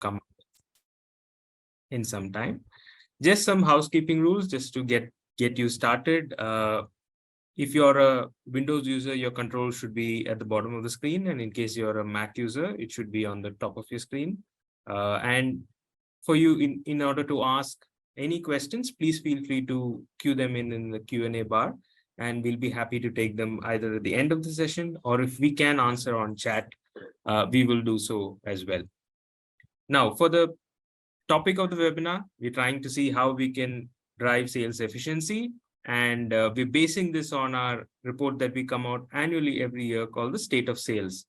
come in some time. Just some housekeeping rules just to get you started. If you're a Windows user, your control should be at the bottom of the screen. And in case you're a Mac user, it should be on the top of your screen. And for you, in order to ask any questions, please feel free to queue them in the Q&A bar. And we'll be happy to take them either at the end of the session, or if we can answer on chat, we will do so as well. Now, for the topic of the webinar, we're trying to see how we can drive sales efficiency. And we're basing this on our report that we come out annually every year called the State of Sales.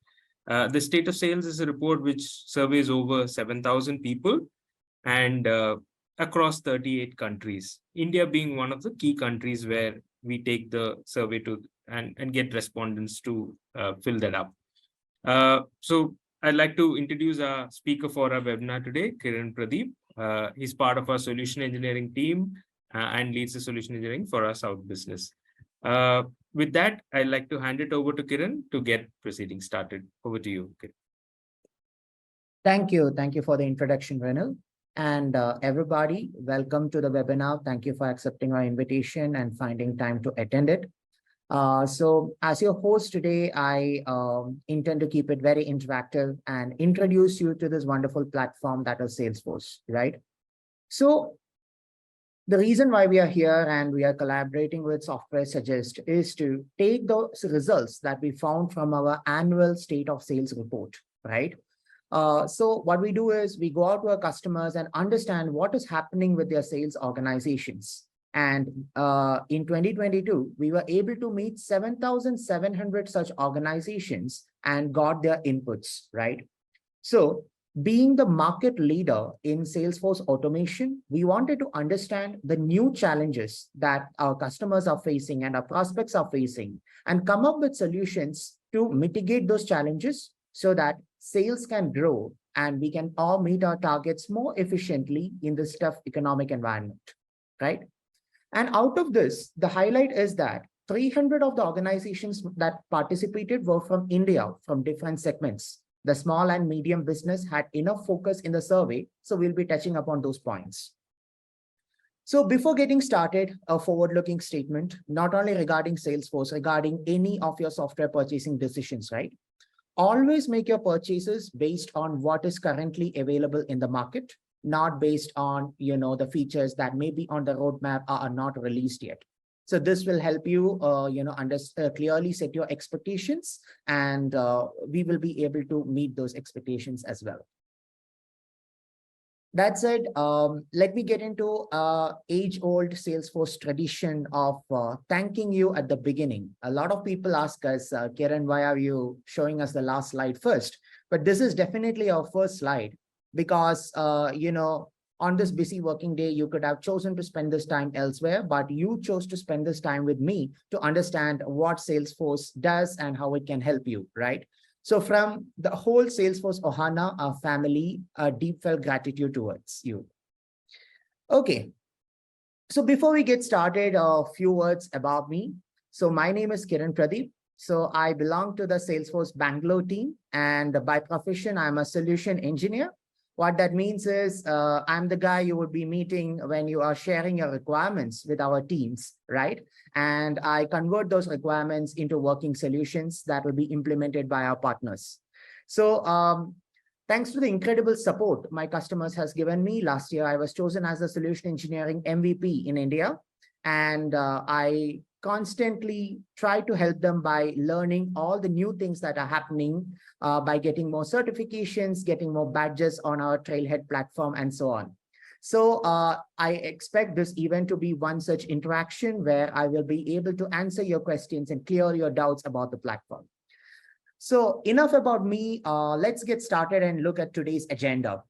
The State of Sales is a report which surveys over 7,000 people and across 38 countries, India being one of the key countries where we take the survey to and get respondents to fill that up. So I'd like to introduce our speaker for our webinar today, Kiran Pradeep. He's part of our solution engineering team and leads the solution engineering for our South business. With that, I'd like to hand it over to Kiran to get proceedings started. Over to you, Kiran. Thank you. Thank you for the introduction, Renal. And everybody, welcome to the webinar. Thank you for accepting our invitation and finding time to attend it. So as your host today, I intend to keep it very interactive and introduce you to this wonderful platform that is Salesforce, right? So the reason why we are here and we are collaborating with Software Suggest is to take those results that we found from our annual State of Sales report, right? So what we do is we go out to our customers and understand what is happening with their sales organizations. And in 2022, we were able to meet 7,700 such organizations and got their inputs, right? So being the market leader in Salesforce automation, we wanted to understand the new challenges that our customers are facing and our prospects are facing and come up with solutions to mitigate those challenges so that sales can grow and we can all meet our targets more efficiently in this tough economic environment, right? And out of this, the highlight is that 300 of the organizations that participated were from India, from different segments. The small and medium business had enough focus in the survey, so we'll be touching upon those points. So before getting started, a forward-looking statement, not only regarding Salesforce, regarding any of your software purchasing decisions, right? Always make your purchases based on what is currently available in the market, not based on, the features that may be on the roadmap are not released yet. So this will help you, clearly set your expectations, and we will be able to meet those expectations as well. That said, let me get into age-old Salesforce tradition of thanking you at the beginning. A lot of people ask us, Kiran, why are you showing us the last slide first? But this is definitely our first slide because, on this busy working day, you could have chosen to spend this time elsewhere, but you chose to spend this time with me to understand what Salesforce does and how it can help you, right? So from the whole Salesforce Ohana family, a deep felt gratitude towards you. Okay, so before we get started, a few words about me. So my name is Kiran Pradeep. So I belong to the Salesforce Bangalore team, and by profession, I'm a solution engineer. What that means is I'm the guy you would be meeting when you are sharing your requirements with our teams, right? And I convert those requirements into working solutions that will be implemented by our partners. So thanks to the incredible support my customers has given me, last year I was chosen as a solution engineering MVP in India. And I constantly try to help them by learning all the new things that are happening, by getting more certifications, getting more badges on our Trailhead platform, and so on. So I expect this event to be one such interaction where I will be able to answer your questions and clear your doubts about the platform. So enough about me. Let's get started and look at today's agenda.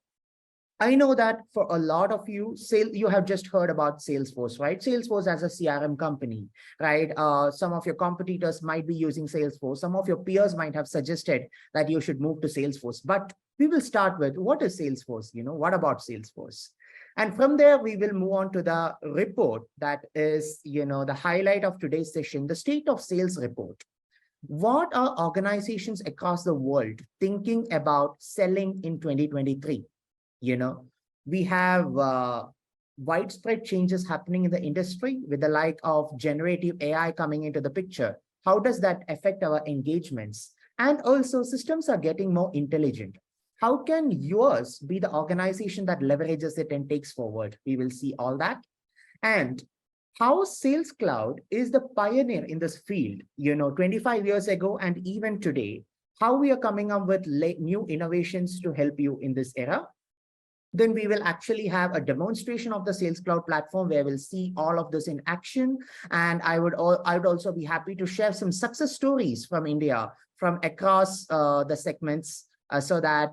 I know that for a lot of you, you have just heard about Salesforce, right? Salesforce as a CRM company, right? Some of your competitors might be using Salesforce. Some of your peers might have suggested that you should move to Salesforce. But we will start with, what is Salesforce? What about Salesforce? And from there, we will move on to the report that is, the highlight of today's session, the State of Sales report. What are organizations across the world thinking about selling in 2023? We have widespread changes happening in the industry with the like of generative AI coming into the picture. How does that affect our engagements? And also systems are getting more intelligent. How can yours be the organization that leverages it and takes forward? We will see all that. And how Sales Cloud is the pioneer in this field, 25 years ago and even today, how we are coming up with new innovations to help you in this era. Then we will actually have a demonstration of the Sales Cloud platform where we'll see all of this in action. And I would also be happy to share some success stories from India, from across the segments, so that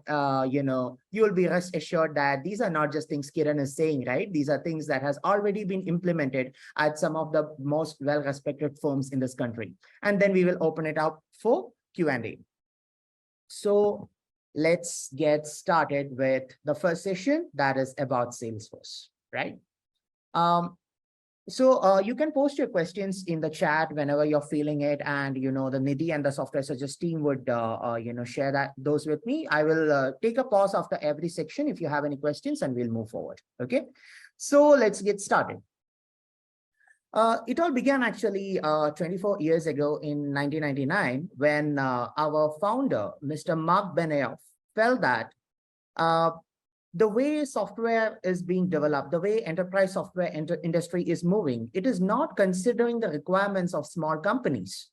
you will be rest assured that these are not just things Kiran is saying, right? These are things that has already been implemented at some of the most well-respected firms in this country. And then we will open it up for Q&A. So let's get started with the first session, that is about Salesforce, right? So you can post your questions in the chat whenever you're feeling it, and the Nidhi and the Software Suggest team would share those with me. I will take a pause after every section if you have any questions, and we'll move forward. Okay, so let's get started. It all began actually 24 years ago in 1999 when our founder, Mr. Mark Benioff, felt that the way software is being developed, the way enterprise software industry is moving, it is not considering the requirements of small companies.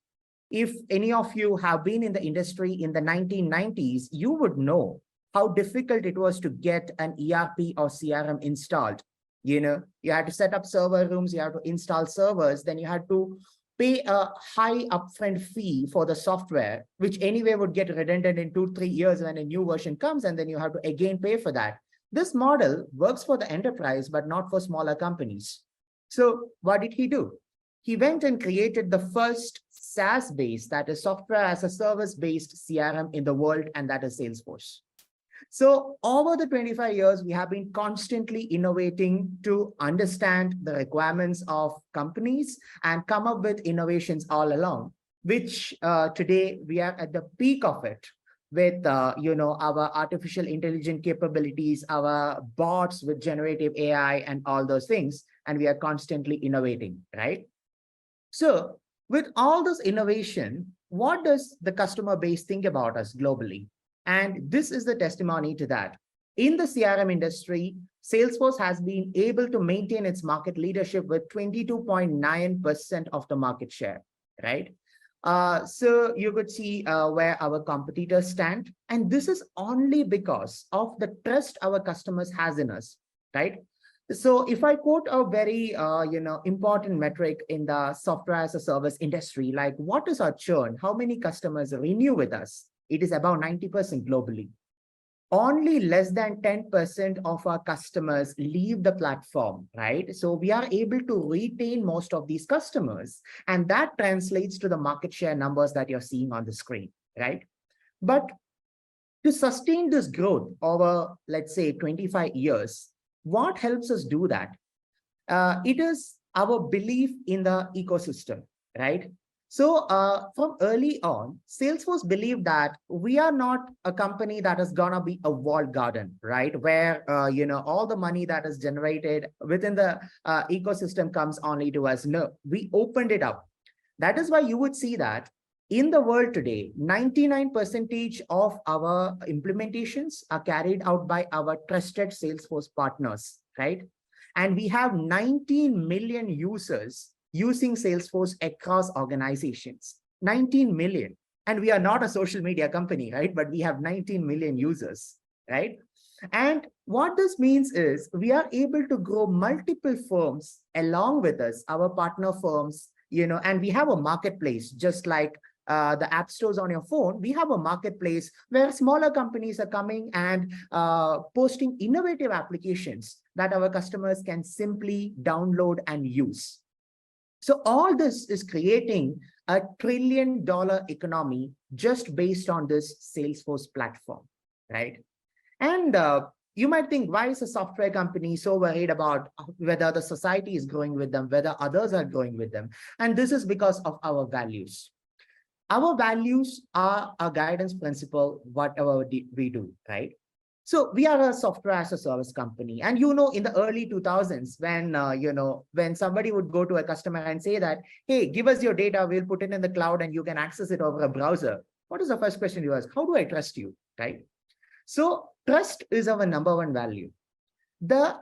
If any of you have been in the industry in the 1990s, you would know how difficult it was to get an ERP or CRM installed. You had to set up server rooms, you had to install servers, then you had to pay a high upfront fee for the software, which anyway would get redundant in 2-3 years when a new version comes, and then you have to again pay for that. This model works for the enterprise, but not for smaller companies. So what did he do? He went and created the first SaaS-based, that is software as a service-based CRM in the world, and that is Salesforce. So over the 25 years, we have been constantly innovating to understand the requirements of companies and come up with innovations all along, which today we are at the peak of it with, our artificial intelligence capabilities, our bots with generative AI and all those things. And we are constantly innovating, right? So with all this innovation, what does the customer base think about us globally? And this is the testimony to that. In the CRM industry, Salesforce has been able to maintain its market leadership with 22.9% of the market share, right? So you could see where our competitors stand. And this is only because of the trust our customers has in us, right? So if I quote a very, important metric in the software as a service industry, like what is our churn? How many customers renew with us? It is about 90% globally. Only less than 10% of our customers leave the platform, right? So we are able to retain most of these customers, and that translates to the market share numbers that you're seeing on the screen, right? But to sustain this growth over, let's say, 25 years, what helps us do that? It is our belief in the ecosystem, right? So from early on, Salesforce believed that we are not a company that is going to be a walled garden, right? Where, all the money that is generated within the ecosystem comes only to us. No, we opened it up. That is why you would see that in the world today, 99% of our implementations are carried out by our trusted Salesforce partners, right? And we have 19 million users using Salesforce across organizations, 19 million. And we are not a social media company, right? But we have 19 million users, right? And what this means is we are able to grow multiple firms along with us, our partner firms, and we have a marketplace, just like the app stores on your phone. We have a marketplace where smaller companies are coming and posting innovative applications that our customers can simply download and use. So all this is creating a $1 trillion economy just based on this Salesforce platform, right? And you might think, why is a software company so worried about whether the society is growing with them, whether others are growing with them? And this is because of our values. Our values are a guidance principle, whatever we do, right? So we are a software as a service company. And in the early 2000s, when somebody would go to a customer and say that, hey, give us your data, we'll put it in the cloud and you can access it over a browser. What is the first question you ask? How do I trust you, right? So trust is our number one value. The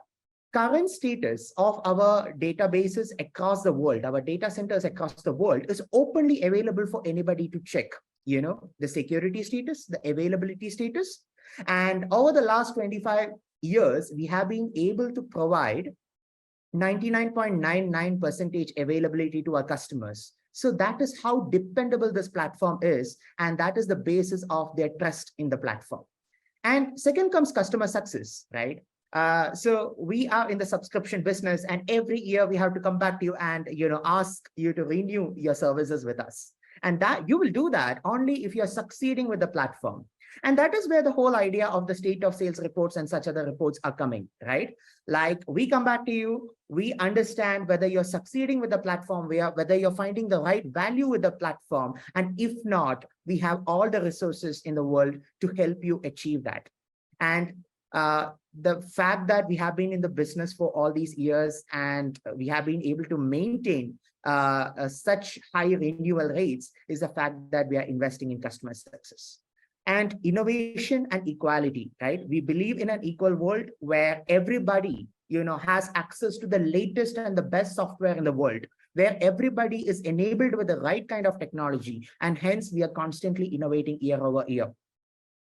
current status of our databases across the world, our data centers across the world is openly available for anybody to check, the security status, the availability status. And over the last 25 years, we have been able to provide 99.99% availability to our customers. So that is how dependable this platform is. And that is the basis of their trust in the platform. And second comes customer success, right? So we are in the subscription business, and every year we have to come back to you and ask you to renew your services with us. And that you will do that only if you're succeeding with the platform. And that is where the whole idea of the state of sales reports and such other reports are coming, right? Like we come back to you, we understand whether you're succeeding with the platform, whether you're finding the right value with the platform. And if not, we have all the resources in the world to help you achieve that. And the fact that we have been in the business for all these years and we have been able to maintain such high renewal rates is the fact that we are investing in customer success. And innovation and equality, right? We believe in an equal world where everybody, has access to the latest and the best software in the world, where everybody is enabled with the right kind of technology. And hence we are constantly innovating year over year.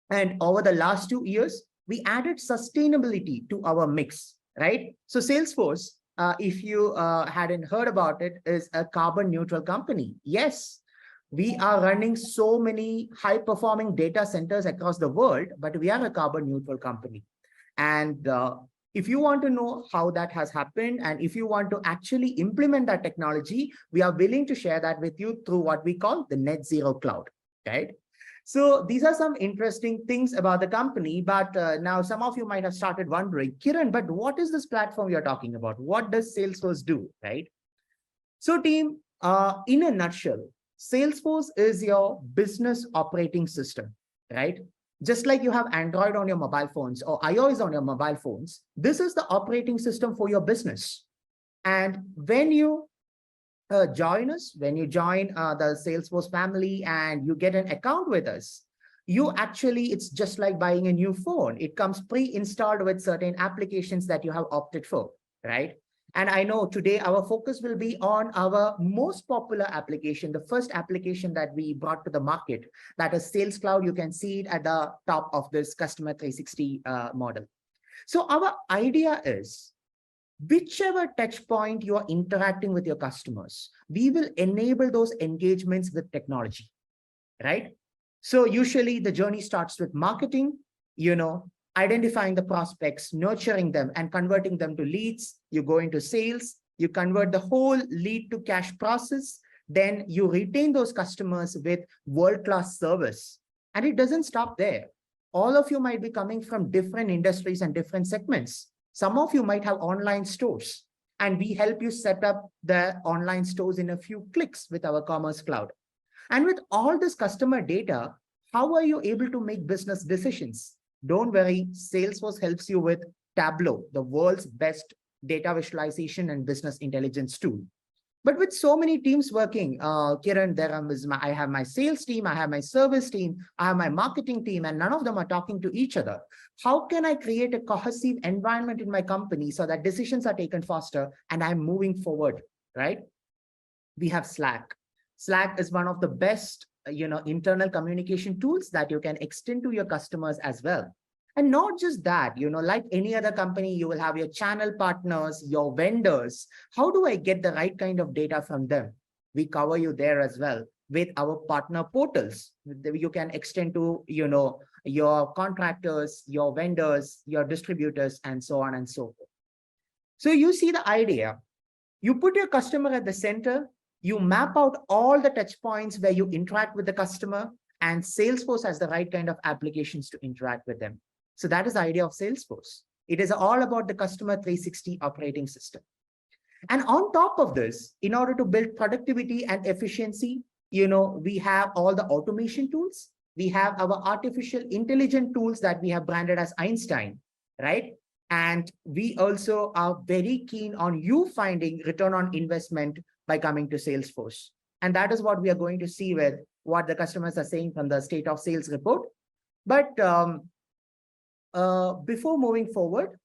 And over the last 2 years, we added sustainability to our mix, right? So Salesforce, if you hadn't heard about it, is a carbon neutral company. Yes. We are running so many high-performing data centers across the world, but we are a carbon neutral company. And if you want to know how that has happened, and if you want to actually implement that technology, we are willing to share that with you through what we call the Net Zero Cloud, right? So these are some interesting things about the company, but now some of you might have started wondering, Kiran, but what is this platform you're talking about? What does Salesforce do, right? So team, in a nutshell, Salesforce is your business operating system, right? Just like you have Android on your mobile phones or iOS on your mobile phones, this is the operating system for your business. And when you join us, when you join the Salesforce family and you get an account with us, it's just like buying a new phone. It comes pre-installed with certain applications that you have opted for, right? And I know today our focus will be on our most popular application, the first application that we brought to the market, that is Sales Cloud. You can see it at the top of this Customer 360 model. So our idea is, whichever touch point you are interacting with your customers, we will enable those engagements with technology, right? So usually the journey starts with marketing, identifying the prospects, nurturing them and converting them to leads. You go into sales, you convert the whole lead to cash process. Then you retain those customers with world-class service. And it doesn't stop there. All of you might be coming from different industries and different segments. Some of you might have online stores, and we help you set up the online stores in a few clicks with our Commerce Cloud. And with all this customer data, how are you able to make business decisions? Don't worry, Salesforce helps you with Tableau, the world's best data visualization and business intelligence tool. But with so many teams working, Kiran, I have my sales team, I have my service team, I have my marketing team, and none of them are talking to each other. How can I create a cohesive environment in my company so that decisions are taken faster and I'm moving forward, right? We have Slack. Slack is one of the best internal communication tools that you can extend to your customers as well. And not just that, like any other company, you will have your channel partners, your vendors. How do I get the right kind of data from them? We cover you there as well with our partner portals. You can extend to, your contractors, your vendors, your distributors, and so on and so forth. So you see the idea. You put your customer at the center. You map out all the touch points where you interact with the customer, and Salesforce has the right kind of applications to interact with them. So that is the idea of Salesforce. It is all about the Customer 360 operating system. And on top of this, in order to build productivity and efficiency, we have all the automation tools We have our artificial intelligent tools that we have branded as Einstein, right? And we also are very keen on you finding return on investment by coming to Salesforce. And that is what we are going to see with what the customers are saying from the state of sales report. But before moving forward,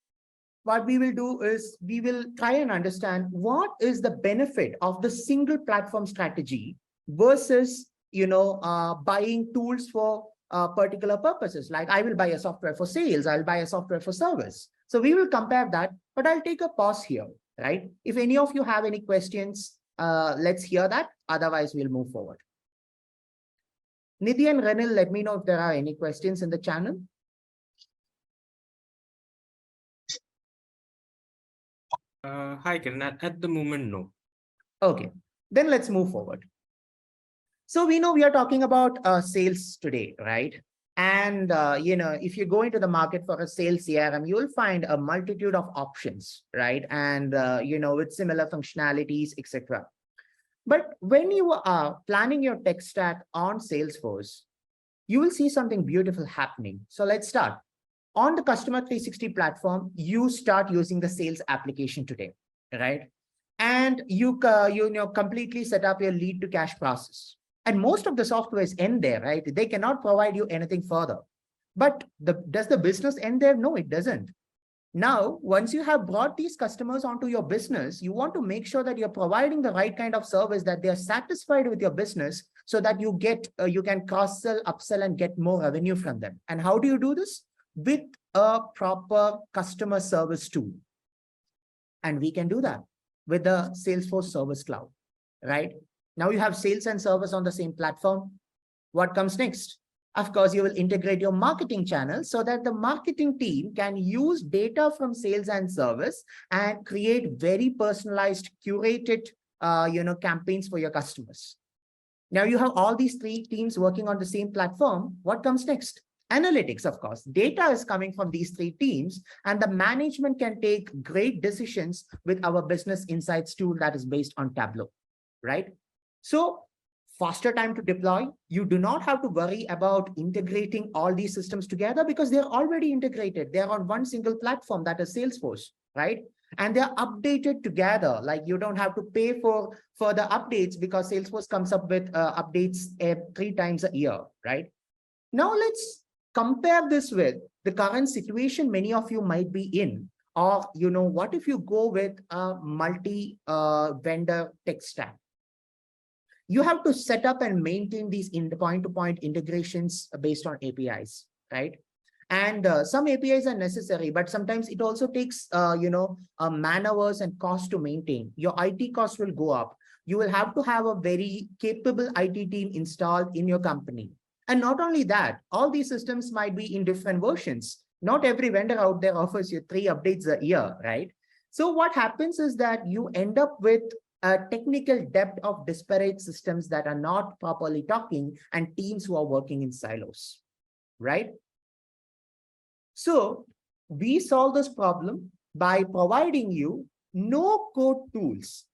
what we will do is we will try and understand what is the benefit of the single platform strategy versus, buying tools for particular purposes. Like I will buy a software for sales, I'll buy a software for service. So we will compare that, but I'll take a pause here, right? If any of you have any questions, let's hear that. Otherwise, we'll move forward. Nidhi and Renil, let me know if there are any questions in the channel. Hi, Kiran. At the moment, no. Okay, then let's move forward. So we know we are talking about sales today, right? And, if you go into the market for a sales CRM, you will find a multitude of options, right? And, with similar functionalities, etc. But when you are planning your tech stack on Salesforce, you will see something beautiful happening. So let's start. On the Customer 360 platform, you start using the sales application today, right? And you completely set up your lead to cash process. And most of the software is end there, right? They cannot provide you anything further. But does the business end there? No, it doesn't. Now, once you have brought these customers onto your business, you want to make sure that you're providing the right kind of service, that they're satisfied with your business so that you can cross-sell, upsell, and get more revenue from them. And how do you do this? With a proper customer service tool. And we can do that with the Salesforce Service Cloud, right? Now you have sales and service on the same platform. What comes next? Of course, you will integrate your marketing channels so that the marketing team can use data from sales and service and create very personalized, curated, campaigns for your customers. Now you have all these three teams working on the same platform. What comes next? Analytics, of course. Data is coming from these three teams, and the management can take great decisions with our business insights tool that is based on Tableau, right? So faster time to deploy. You do not have to worry about integrating all these systems together because they're already integrated. They're on one single platform, that is Salesforce, right? And they're updated together. Like you don't have to pay for further updates because Salesforce comes up with updates 3 times a year, right? Now let's compare this with the current situation many of you might be in, or, what if you go with a multi-vendor tech stack? You have to set up and maintain these point-to-point integrations based on APIs, right? And some APIs are necessary, but sometimes it also takes, man-hours and cost to maintain. Your IT cost will go up. You will have to have a very capable IT team installed in your company. And not only that, all these systems might be in different versions. Not every vendor out there offers you 3 updates a year, right? So what happens is that you end up with a technical depth of disparate systems that are not properly talking and teams who are working in silos, right? So we solve this problem by providing you no-code tools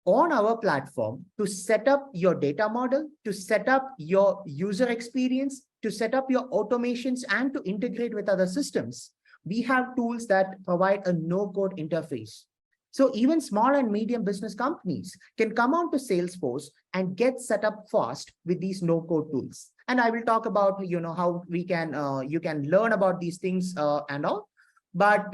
on our platform to set up your data model, to set up your user experience, to set up your automations, and to integrate with other systems. We have tools that provide a no-code interface. So even small and medium business companies can come on to Salesforce and get set up fast with these no-code tools. And I will talk about, how we can, you can learn about these things and all. But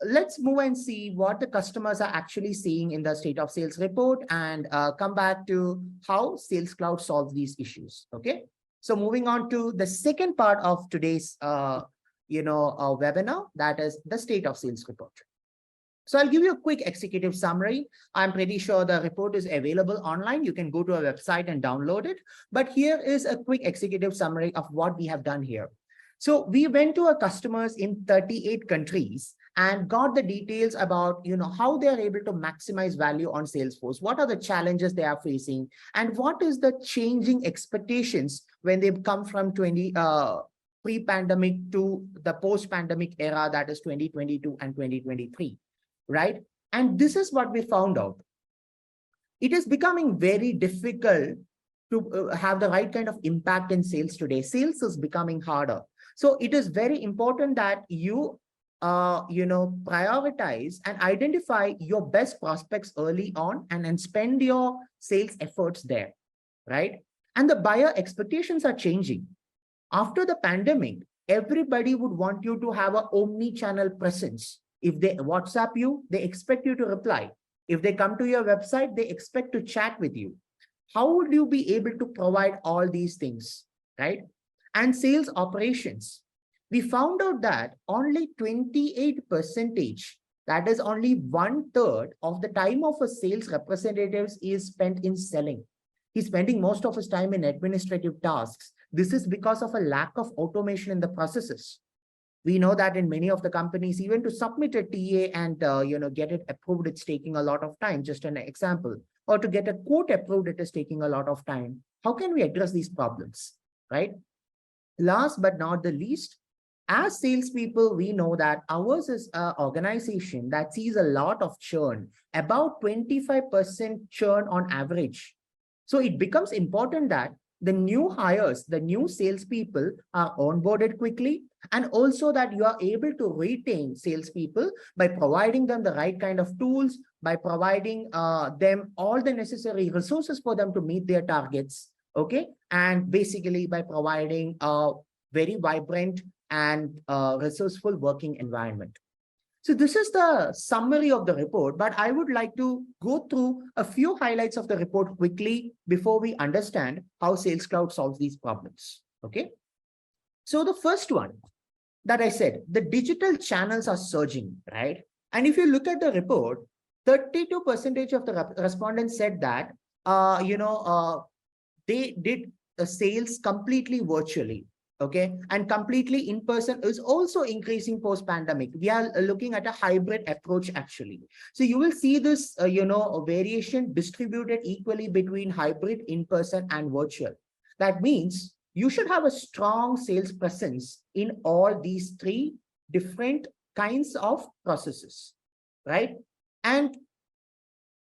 let's move and see what the customers are actually seeing in the state of sales report and come back to how Sales Cloud solves these issues. Okay. So moving on to the second part of today's, webinar, that is the state of sales report. So I'll give you a quick executive summary. I'm pretty sure the report is available online. You can go to our website and download it. But here is a quick executive summary of what we have done here. So we went to our customers in 38 countries and got the details about, how they're able to maximize value on Salesforce. What are the challenges they are facing? And what is the changing expectations when they come from pre-pandemic to the post-pandemic era, that is 2022 and 2023, right? And this is what we found out. It is becoming very difficult to have the right kind of impact in sales today. Sales is becoming harder. So it is very important that you prioritize and identify your best prospects early on and then spend your sales efforts there, right? And the buyer expectations are changing. After the pandemic, everybody would want you to have an omni-channel presence. If they WhatsApp you, they expect you to reply. If they come to your website, they expect to chat with you. How would you be able to provide all these things, right? And sales operations. We found out that only 28%, that is only 1/3 of the time of a sales representative is spent in selling. He's spending most of his time in administrative tasks. This is because of a lack of automation in the processes. We know that in many of the companies, even to submit a TA and get it approved, it's taking a lot of time. Just an example, or to get a quote approved, it is taking a lot of time. How can we address these problems, right? Last but not the least, as salespeople, we know that ours is an organization that sees a lot of churn, about 25% churn on average. So it becomes important that the new hires, the new salespeople are onboarded quickly, and also that you are able to retain salespeople by providing them the right kind of tools, by providing them all the necessary resources for them to meet their targets, okay? And basically by providing a very vibrant and resourceful working environment. So this is the summary of the report, but I would like to go through a few highlights of the report quickly before we understand how Sales Cloud solves these problems, okay? So the first one that I said, the digital channels are surging, right? And if you look at the report, 32% of the respondents said that, they did sales completely virtually. Okay, and completely in person is also increasing post pandemic. We are looking at a hybrid approach actually. So you will see this, a variation distributed equally between hybrid, in person, and virtual. That means you should have a strong sales presence in all these three different kinds of processes, right? And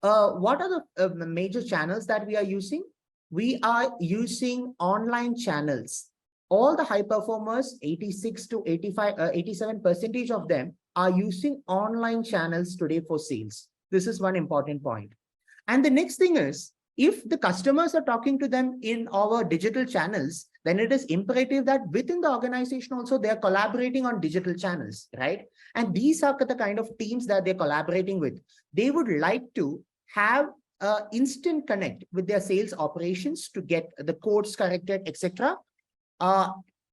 what are the major channels that we are using? We are using online channels. All the high performers, 86 to 87% of them are using online channels today for sales. This is one important point. And the next thing is, if the customers are talking to them in our digital channels, then it is imperative that within the organization also they are collaborating on digital channels, right? And these are the kind of teams that they're collaborating with. They would like to have instant connect with their sales operations to get the codes corrected, etc.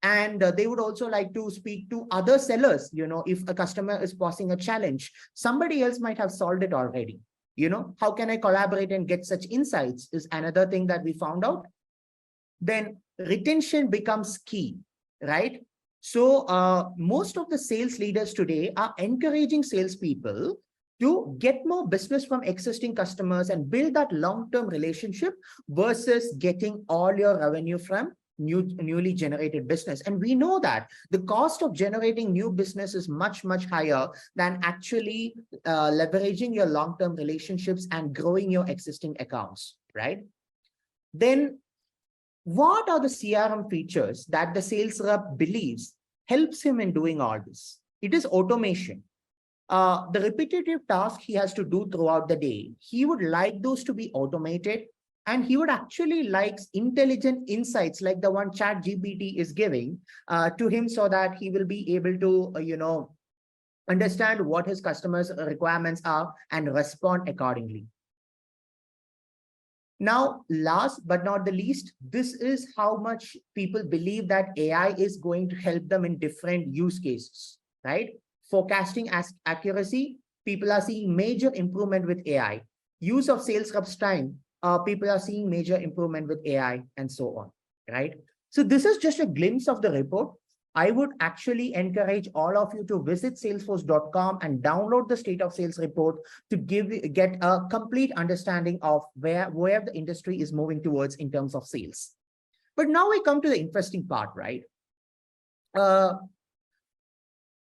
And they would also like to speak to other sellers. If a customer is posing a challenge, somebody else might have solved it already. How can I collaborate and get such insights is another thing that we found out. Then retention becomes key, right? So most of the sales leaders today are encouraging salespeople to get more business from existing customers and build that long-term relationship versus getting all your revenue from newly generated business. And we know that the cost of generating new business is much, much higher than actually leveraging your long-term relationships and growing your existing accounts, right? Then what are the CRM features that the sales rep believes helps him in doing all this? It is automation. The repetitive task he has to do throughout the day, he would like those to be automated. And he would actually like intelligent insights like the one ChatGPT is giving to him, so that he will be able to, understand what his customers' requirements are and respond accordingly. Now, last but not the least, this is how much people believe that AI is going to help them in different use cases, right? Forecasting accuracy, people are seeing major improvement with AI. Use of sales reps time, people are seeing major improvement with AI and so on, right? So this is just a glimpse of the report. I would actually encourage all of you to visit salesforce.com and download the State of Sales report to get a complete understanding of where the industry is moving towards in terms of sales. But now we come to the interesting part, right?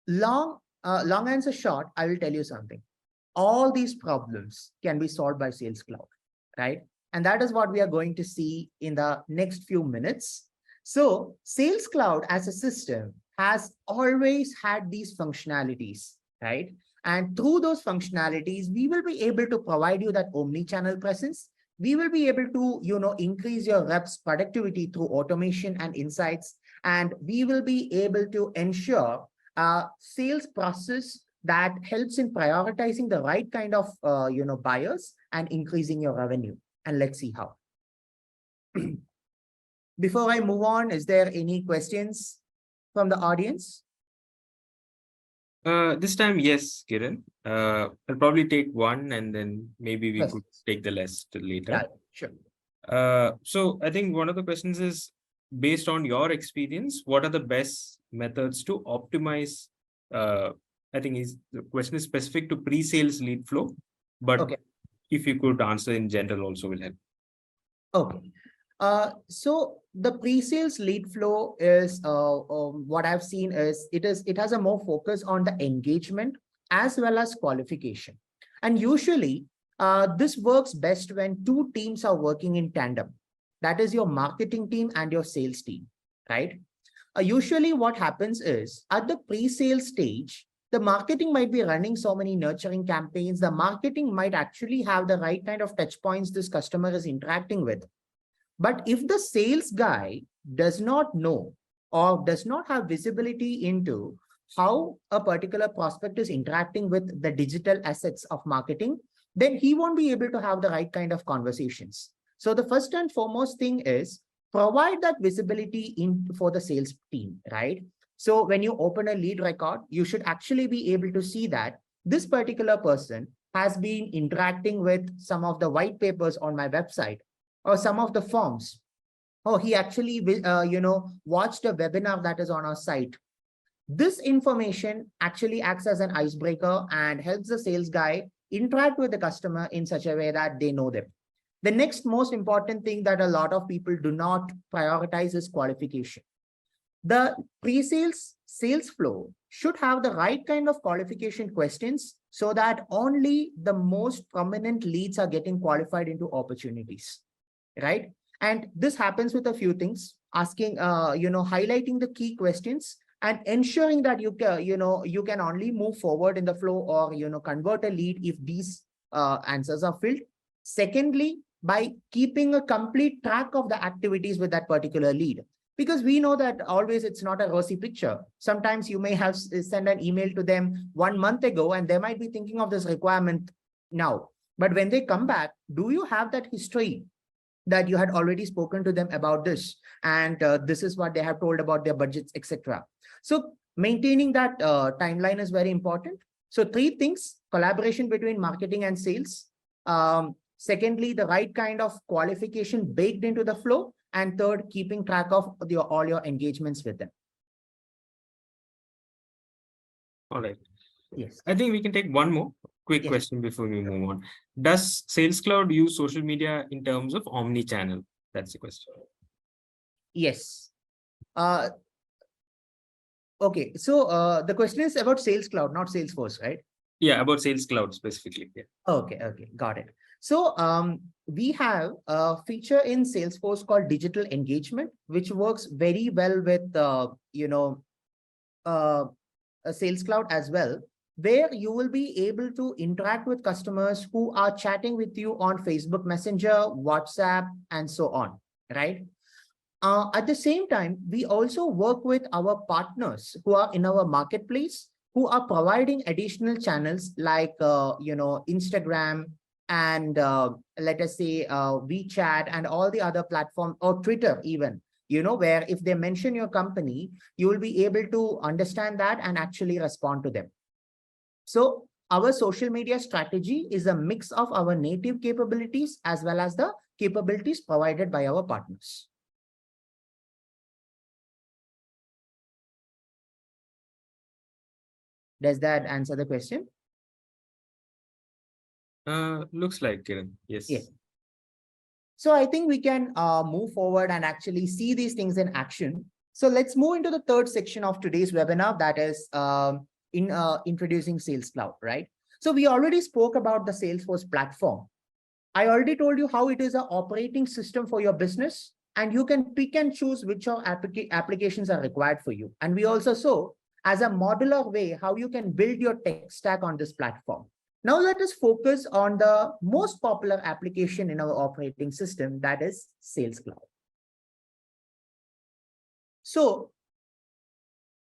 Long answer short, I will tell you something. All these problems can be solved by Sales Cloud, right? And that is what we are going to see in the next few minutes. So Sales Cloud as a system has always had these functionalities, right? And through those functionalities, we will be able to provide you that omni-channel presence. We will be able to, increase your reps productivity through automation and insights. And we will be able to ensure a sales process that helps in prioritizing the right kind of, buyers and increasing your revenue. And let's see how. Before I move on, is there any questions from the audience? This time, yes, Kiran. I'll probably take one and then maybe we Yes. could take the rest later. Yeah, sure. So I think one of the questions is, based on your experience, what are the best methods to optimize? I think the question is specific to pre-sales lead flow, but Okay. if you could answer in general also will help. Okay. So the pre-sales lead flow is what I've seen is it has a more focus on the engagement as well as qualification. And usually this works best when two teams are working in tandem. That is your marketing team and your sales team, right? Usually what happens is at the pre-sale stage, the marketing might be running so many nurturing campaigns. The marketing might actually have the right kind of touch points this customer is interacting with. But if the sales guy does not know or does not have visibility into how a particular prospect is interacting with the digital assets of marketing, then he won't be able to have the right kind of conversations. So the first and foremost thing is provide that visibility for the sales team, right? So when you open a lead record, you should actually be able to see that this particular person has been interacting with some of the white papers on my website or some of the forms. Oh, he actually, watched a webinar that is on our site. This information actually acts as an icebreaker and helps the sales guy interact with the customer in such a way that they know them. The next most important thing that a lot of people do not prioritize is qualification. The pre-sales sales flow should have the right kind of qualification questions so that only the most prominent leads are getting qualified into opportunities, right? And this happens with a few things, asking, highlighting the key questions and ensuring that you can only move forward in the flow or, convert a lead if these answers are filled. Secondly, by keeping a complete track of the activities with that particular lead. Because we know that always it's not a rosy picture. Sometimes you may have sent an email to them 1 month ago and they might be thinking of this requirement now. But when they come back, do you have that history that you had already spoken to them about this? And this is what they have told about their budgets, etc. So maintaining that timeline is very important. So 3 things: collaboration between marketing and sales. Secondly, the right kind of qualification baked into the flow. And third, keeping track of all your engagements with them. All right. Yes. I think we can take one more quick Yes. question before we move on. Does Sales Cloud use social media in terms of omni-channel? That's the question. Yes. Okay. So the question is about Sales Cloud, not Salesforce, right? Yeah, about Sales Cloud specifically. Yeah. Okay. Got it. So we have a feature in Salesforce called digital engagement, which works very well with, a Sales Cloud as well, where you will be able to interact with customers who are chatting with you on Facebook Messenger, WhatsApp, and so on, right? At the same time, we also work with our partners who are in our marketplace, who are providing additional channels like, Instagram and let us say WeChat and all the other platforms, or Twitter even, where if they mention your company, you will be able to understand that and actually respond to them. So our social media strategy is a mix of our native capabilities as well as the capabilities provided by our partners. Does that answer the question? Looks like, Kiran. Yes. Yes. So I think we can move forward and actually see these things in action. So let's move into the third section of today's webinar, that is introducing Sales Cloud, right? So we already spoke about the Salesforce platform. I already told you how it is an operating system for your business, and you can pick and choose which applications are required for you. And we also saw as a modular way how you can build your tech stack on this platform. Now let us focus on the most popular application in our operating system, that is Sales Cloud. So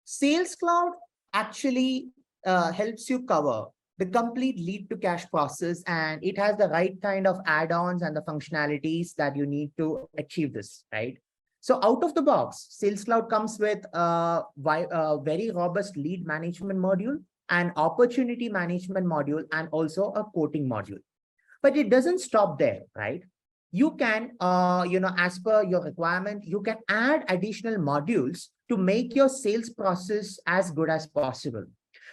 Sales Cloud actually helps you cover the complete lead to cash process, and it has the right kind of add-ons and the functionalities that you need to achieve this, right? So out of the box, Sales Cloud comes with a very robust lead management module, an opportunity management module, and also a quoting module. But it doesn't stop there, right? You can, as per your requirement, you can add additional modules to make your sales process as good as possible.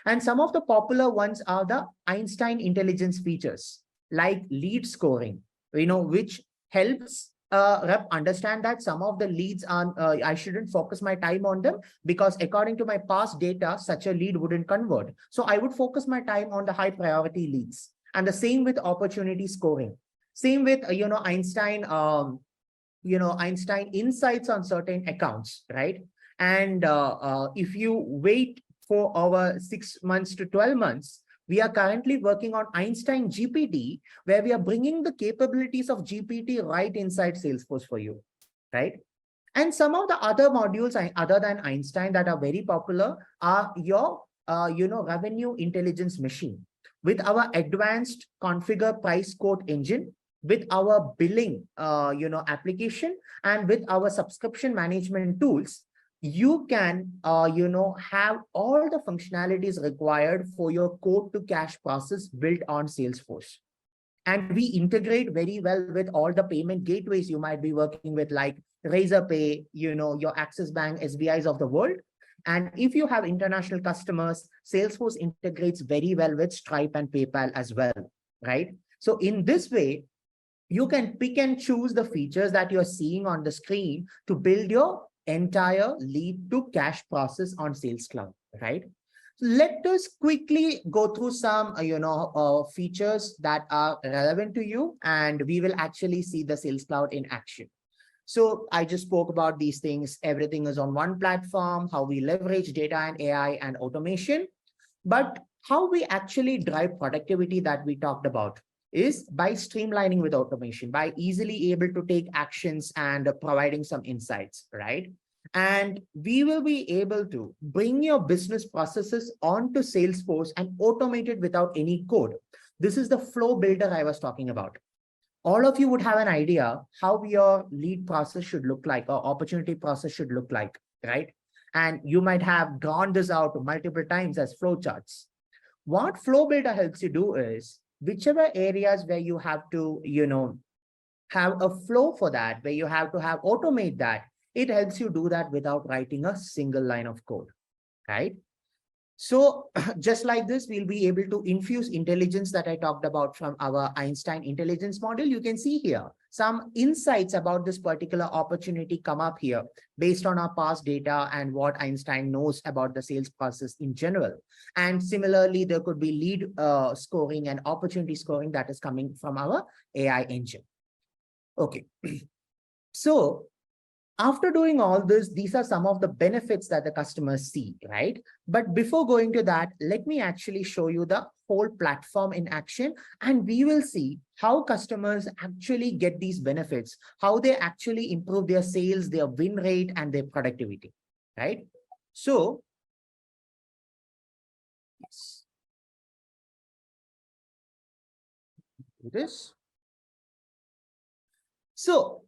And some of the popular ones are the Einstein intelligence features, like lead scoring, which helps rep understand that some of the leads are, I shouldn't focus my time on them because according to my past data, such a lead wouldn't convert. So I would focus my time on the high priority leads. And the same with opportunity scoring. Same with, Einstein, Einstein insights on certain accounts, right? And if you wait for over 6 months to 12 months, we are currently working on Einstein GPT, where we are bringing the capabilities of GPT right inside Salesforce for you, right? And some of the other modules other than Einstein that are very popular are your, revenue intelligence machine. With our advanced configure price quote engine, with our billing, application, and with our subscription management tools, you can, have all the functionalities required for your quote to cash process built on Salesforce. And we integrate very well with all the payment gateways you might be working with, like Razorpay, your Axis Bank, SBIs of the world. And if you have international customers, Salesforce integrates very well with Stripe and PayPal as well, right? So in this way, you can pick and choose the features that you're seeing on the screen to build your entire lead to cash process on Sales Cloud, right? So let us quickly go through some, features that are relevant to you, and we will actually see the Sales Cloud in action. So I just spoke about these things. Everything is on one platform, how we leverage data and AI and automation, but how we actually drive productivity that we talked about is by streamlining with automation, by easily able to take actions and providing some insights, right? And we will be able to bring your business processes onto Salesforce and automate it without any code. This is the flow builder I was talking about. All of you would have an idea how your lead process should look like, or opportunity process should look like, right? And you might have drawn this out multiple times as flow charts. What Flow Builder helps you do is, whichever areas where you have to, have a flow for that, where you have to have automate that, it helps you do that without writing a single line of code, right? So just like this, we'll be able to infuse intelligence that I talked about from our Einstein intelligence model. You can see here some insights about this particular opportunity come up here based on our past data and what Einstein knows about the sales process in general. And similarly, there could be lead scoring and opportunity scoring that is coming from our AI engine. Okay. So after doing all this, these are some of the benefits that the customers see, right? But before going to that, let me actually show you the whole platform in action, and we will see how customers actually get these benefits, how they actually improve their sales, their win rate, and their productivity, right? So, yes. Do this. So,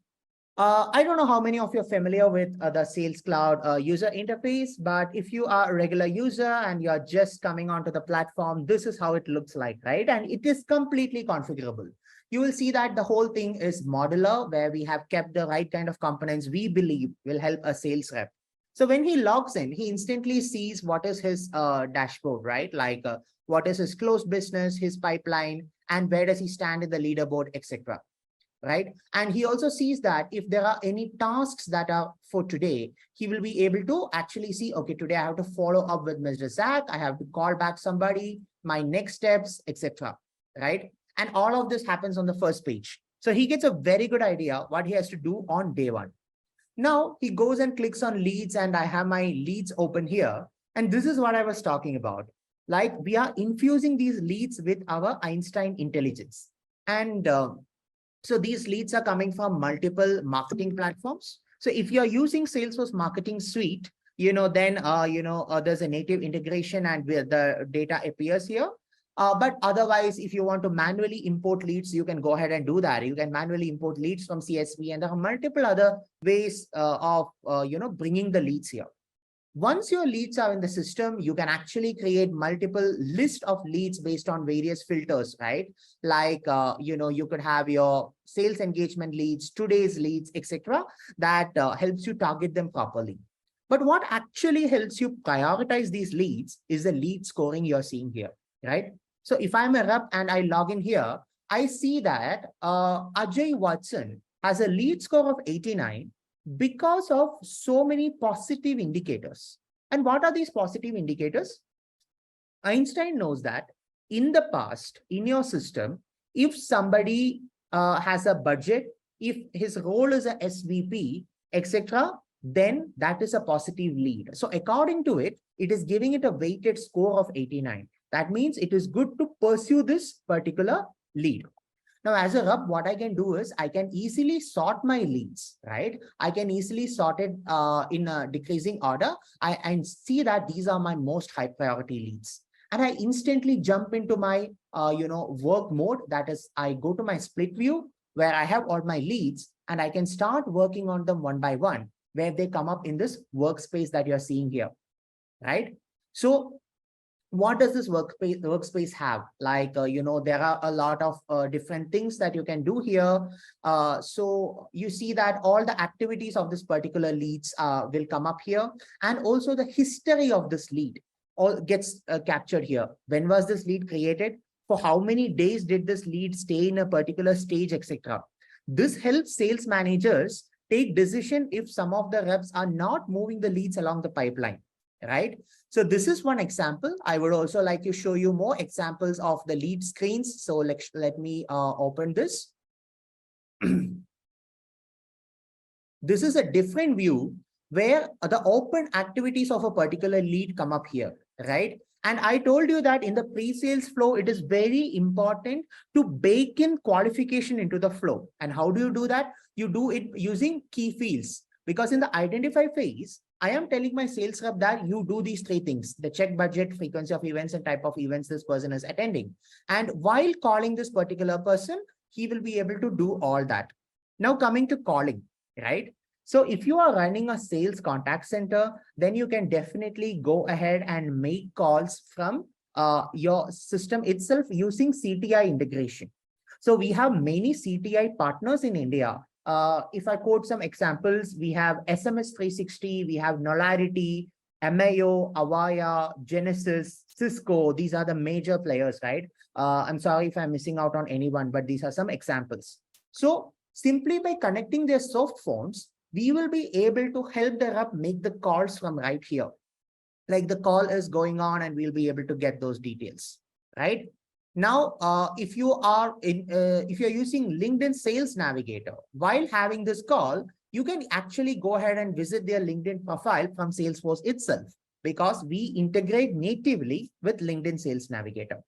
I don't know how many of you are familiar with the Sales Cloud user interface, but if you are a regular user and you're just coming onto the platform, this is how it looks like, right? And it is completely configurable. You will see that the whole thing is modular, where we have kept the right kind of components we believe will help a sales rep. So when he logs in, he instantly sees what is his dashboard, right? Like what is his closed business, his pipeline, and where does he stand in the leaderboard, etc. Right? And he also sees that if there are any tasks that are for today, he will be able to actually see, okay, today I have to follow up with Mr. Zach, I have to call back somebody, my next steps, etc. Right? And all of this happens on the first page. So he gets a very good idea what he has to do on day one. Now he goes and clicks on leads, and I have my leads open here. And this is what I was talking about. Like, we are infusing these leads with our Einstein intelligence. And so these leads are coming from multiple marketing platforms. So if you're using Salesforce Marketing Suite, then there's a native integration and where the data appears here. But otherwise, if you want to manually import leads, you can go ahead and do that. You can manually import leads from CSV, and there are multiple other ways of bringing the leads here. Once your leads are in the system, you can actually create multiple list of leads based on various filters, right? Like, you could have your sales engagement leads, today's leads, etc. That helps you target them properly. But what actually helps you prioritize these leads is the lead scoring you're seeing here, right? So if I'm a rep and I log in here, I see that Ajay Watson has a lead score of 89 because of so many positive indicators. And what are these positive indicators? Einstein knows that in the past, in your system, if somebody has a budget, if his role is a SVP, etc., then that is a positive lead. So according to it, it is giving it a weighted score of 89. That means it is good to pursue this particular lead. Now, as a rep, what I can do is I can easily sort my leads, right? I can easily sort it in a decreasing order. I see that these are my most high priority leads. And I instantly jump into my, work mode. That is, I go to my split view where I have all my leads and I can start working on them one by one, where they come up in this workspace that you're seeing here, right? So what does this workspace have? Like, there are a lot of different things that you can do here. So you see that all the activities of this particular leads will come up here. And also the history of this lead all gets captured here. When was this lead created? For how many days did this lead stay in a particular stage, etc. This helps sales managers take decision if some of the reps are not moving the leads along the pipeline, right? So this is one example. I would also like to show you more examples of the lead screens. So let me open this. This is a different view where the open activities of a particular lead come up here, right? And I told you that in the pre-sales flow, it is very important to bake in qualification into the flow. And how do you do that? You do it using key fields, because in the identify phase, I am telling my sales rep that you do these three things: the check budget, frequency of events, and type of events this person is attending. And while calling this particular person, he will be able to do all that. Now coming to calling, right? So if you are running a sales contact center, then you can definitely go ahead and make calls from your system itself using CTI integration. So we have many CTI partners in India. If I quote some examples, we have SMS 360, we have Nolarity, MAO, Avaya, Genesis, Cisco. These are the major players, right? I'm sorry if I'm missing out on anyone, but these are some examples. So simply by connecting their soft phones, we will be able to help the rep make the calls from right here. Like the call is going on and we'll be able to get those details, right? Now, if you're using LinkedIn Sales Navigator, while having this call, you can actually go ahead and visit their LinkedIn profile from Salesforce itself, because we integrate natively with LinkedIn Sales Navigator.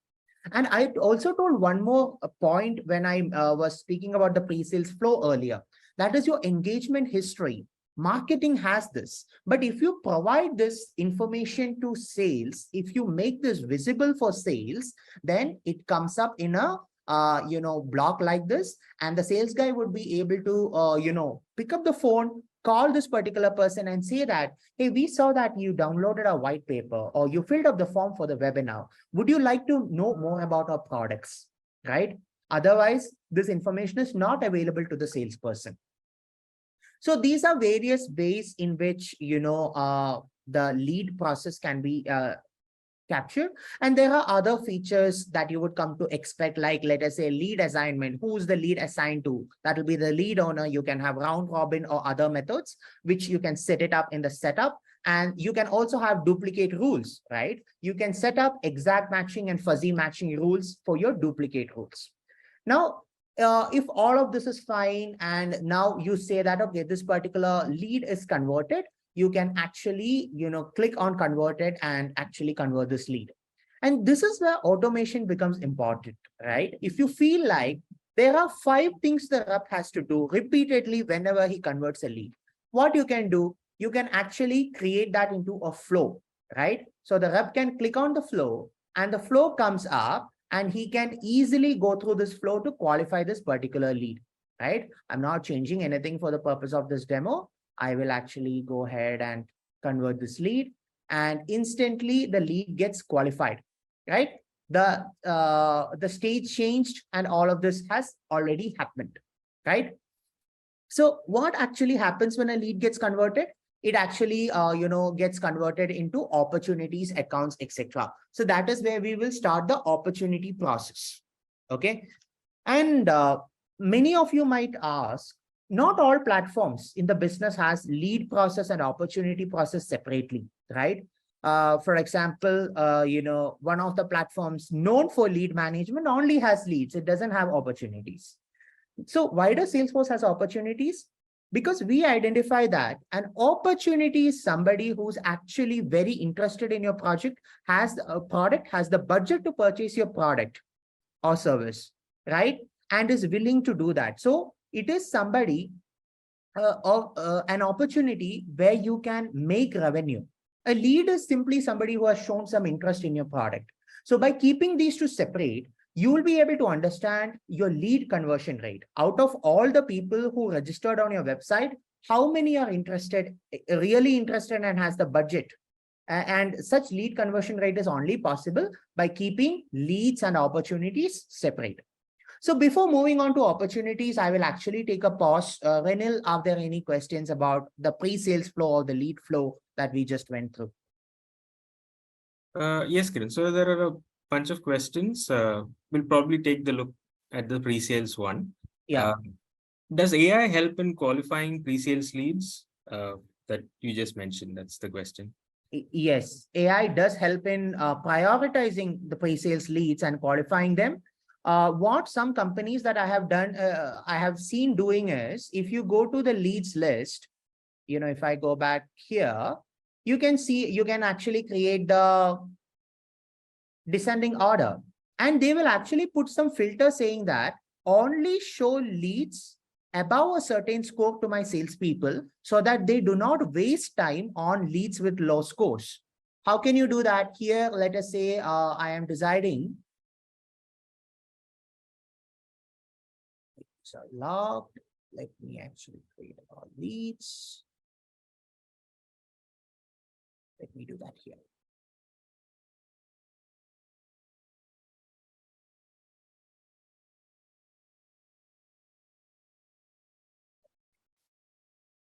And I also told one more point when I was speaking about the pre-sales flow earlier. That is your engagement history. Marketing has this, but if you provide this information to sales, if you make this visible for sales, then it comes up in a block like this, and the sales guy would be able to pick up the phone, call this particular person and say that, hey, we saw that you downloaded a white paper or you filled up the form for the webinar. Would you like to know more about our products, right? Otherwise, this information is not available to the salesperson. So these are various ways in which, the lead process can be captured. And there are other features that you would come to expect, like, let us say, lead assignment. Who's the lead assigned to? That will be the lead owner. You can have round robin or other methods, which you can set it up in the setup. And you can also have duplicate rules, right? You can set up exact matching and fuzzy matching rules for your duplicate rules. Now, if all of this is fine, and now you say that, okay, this particular lead is converted, you can actually, click on converted and actually convert this lead. And this is where automation becomes important, right? If you feel like there are 5 things the rep has to do repeatedly whenever he converts a lead, what you can do, you can actually create that into a flow, right? So the rep can click on the flow and the flow comes up and he can easily go through this flow to qualify this particular lead, right? I'm not changing anything for the purpose of this demo. I will actually go ahead and convert this lead and instantly the lead gets qualified, right? The stage changed and all of this has already happened, right? So what actually happens when a lead gets converted? It actually, gets converted into opportunities, accounts, etc. So that is where we will start the opportunity process. Okay. And many of you might ask, not all platforms in the business has lead process and opportunity process separately, right? For example, one of the platforms known for lead management only has leads. It doesn't have opportunities. So why does Salesforce has opportunities? Because we identify that an opportunity is somebody who's actually very interested in your project, has a product, has the budget to purchase your product or service, right? And is willing to do that. So it is somebody an opportunity where you can make revenue. A lead is simply somebody who has shown some interest in your product. So by keeping these two separate, you will be able to understand your lead conversion rate. Out of all the people who registered on your website, how many are interested, really interested and has the budget? And such lead conversion rate is only possible by keeping leads and opportunities separate. So before moving on to opportunities, I will actually take a pause. Renil, are there any questions about the pre-sales flow or the lead flow that we just went through? Yes, Kiran. So there are a bunch of questions. We'll probably take the look at the pre-sales one. Yeah. Does AI help in qualifying pre-sales leads that you just mentioned? That's the question. Yes, AI does help in prioritizing the pre-sales leads and qualifying them. What some companies that I have done, I have seen doing is, if you go to the leads list, if I go back here, you can see, you can actually create the descending order, and they will actually put some filter saying that only show leads above a certain score to my salespeople so that they do not waste time on leads with low scores. How can you do that? Here, let us say I am deciding. So logged. Let me actually create all leads. Let me do that here.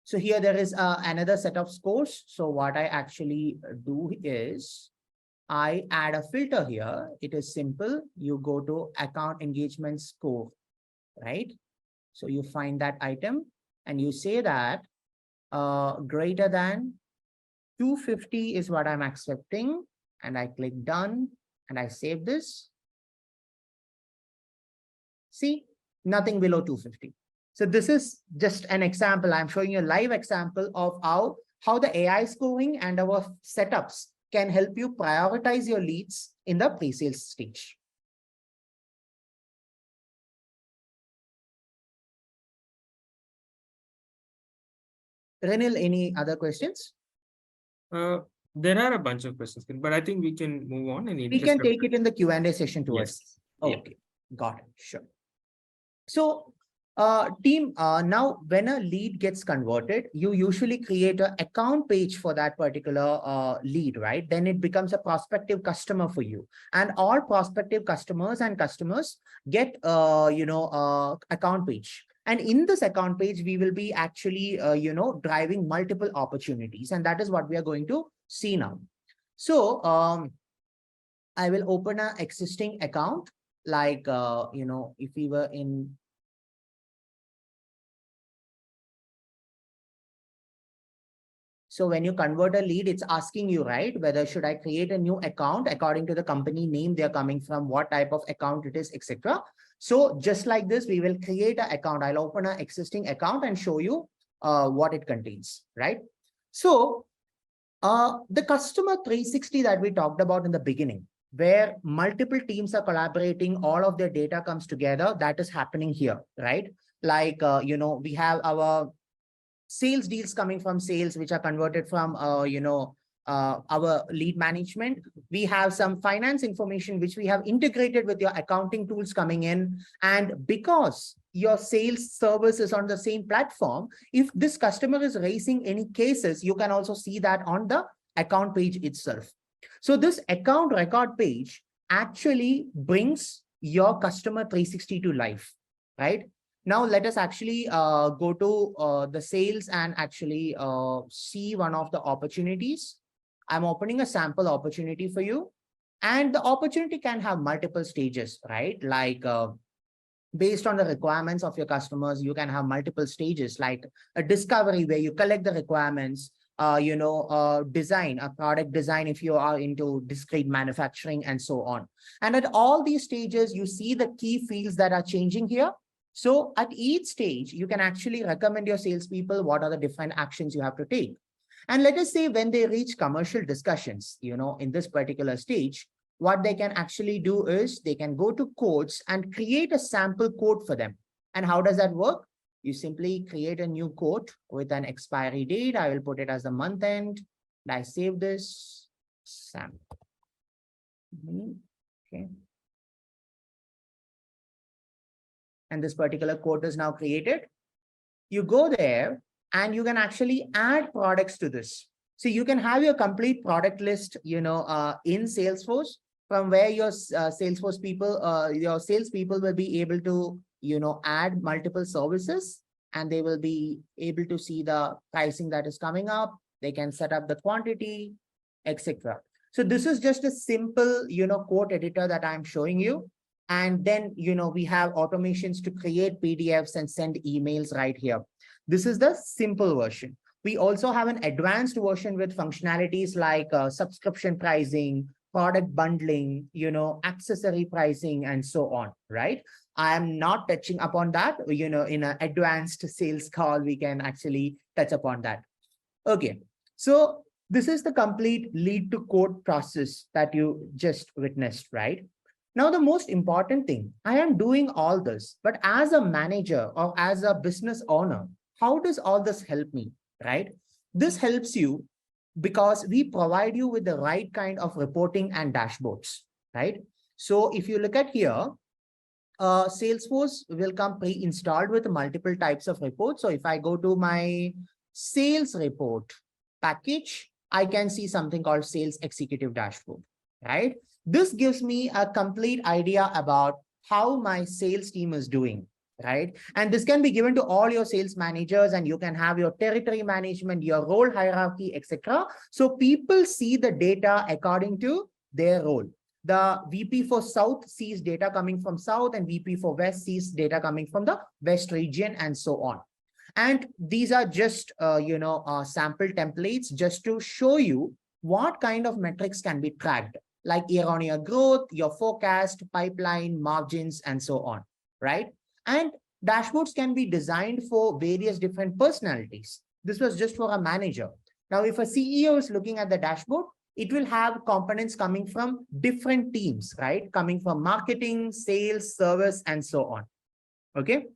So here there is another set of scores. So what I actually do is I add a filter here. It is simple. You go to account engagement score, right? So you find that item and you say that greater than 250 is what I'm accepting. And I click done and I save this. See, nothing below 250. So this is just an example. I'm showing you a live example of how the AI scoring and our setups can help you prioritize your leads in the pre-sales stage. Renil, any other questions? There are a bunch of questions, but I think we can move on. We can take it in the Q&A session towards. Yes. Okay, got it. Sure. So team, now when a lead gets converted, you usually create an account page for that particular lead, right? Then it becomes a prospective customer for you. And all prospective customers get, account page. And in this account page, we will be actually, driving multiple opportunities. And that is what we are going to see now. So I will open an existing account. Like, if we were in. So when you convert a lead, it's asking you, right, whether should I create a new account according to the company name they're coming from, what type of account it is, etc. So just like this, we will create an account. I'll open an existing account and show you what it contains, right? So the customer 360 that we talked about in the beginning, where multiple teams are collaborating, all of their data comes together, that is happening here, right? Like, we have our sales deals coming from sales, which are converted from, our lead management. We have some finance information, which we have integrated with your accounting tools coming in. And because your sales service is on the same platform, if this customer is raising any cases, you can also see that on the account page itself. So this account record page actually brings your customer 360 to life, right? Now let us actually go to the sales and actually see one of the opportunities. I'm opening a sample opportunity for you. And the opportunity can have multiple stages, right? Like based on the requirements of your customers, you can have multiple stages, like a discovery where you collect the requirements, design, a product design if you are into discrete manufacturing and so on. And at all these stages, you see the key fields that are changing here. So at each stage, you can actually recommend your salespeople what are the different actions you have to take. And let us say when they reach commercial discussions, in this particular stage, what they can actually do is they can go to codes and create a sample code for them. And how does that work? You simply create a new code with an expiry date. I will put it as the month end. And I save this sample. Okay. And this particular code is now created. You go there and you can actually add products to this. So you can have your complete product list, in Salesforce, from where your Salesforce people, your salespeople will be able to, add multiple services, and they will be able to see the pricing that is coming up. They can set up the quantity, etc. So this is just a simple, code editor that I'm showing you. And then, we have automations to create PDFs and send emails right here. This is the simple version. We also have an advanced version with functionalities like subscription pricing, product bundling, accessory pricing, and so on, right? I am not touching upon that. In an advanced sales call, we can actually touch upon that. Okay, so this is the complete lead to code process that you just witnessed, right? Now, the most important thing, I am doing all this, but as a manager or as a business owner, how does all this help me, right? This helps you because we provide you with the right kind of reporting and dashboards, right? So if you look at here, Salesforce will come pre-installed with multiple types of reports. So if I go to my sales report package, I can see something called Sales Executive Dashboard, right? This gives me a complete idea about how my sales team is doing, right? And this can be given to all your sales managers, and you can have your territory management, your role hierarchy, etc. So people see the data according to their role. The VP for South sees data coming from South, and VP for West sees data coming from the West region, and so on. And these are just, sample templates just to show you what kind of metrics can be tracked, like year-on-year growth, your forecast, pipeline, margins, and so on, right? And dashboards can be designed for various different personalities. This was just for a manager. Now, if a CEO is looking at the dashboard, it will have components coming from different teams, right? Coming from marketing, sales, service, and so on. Okay.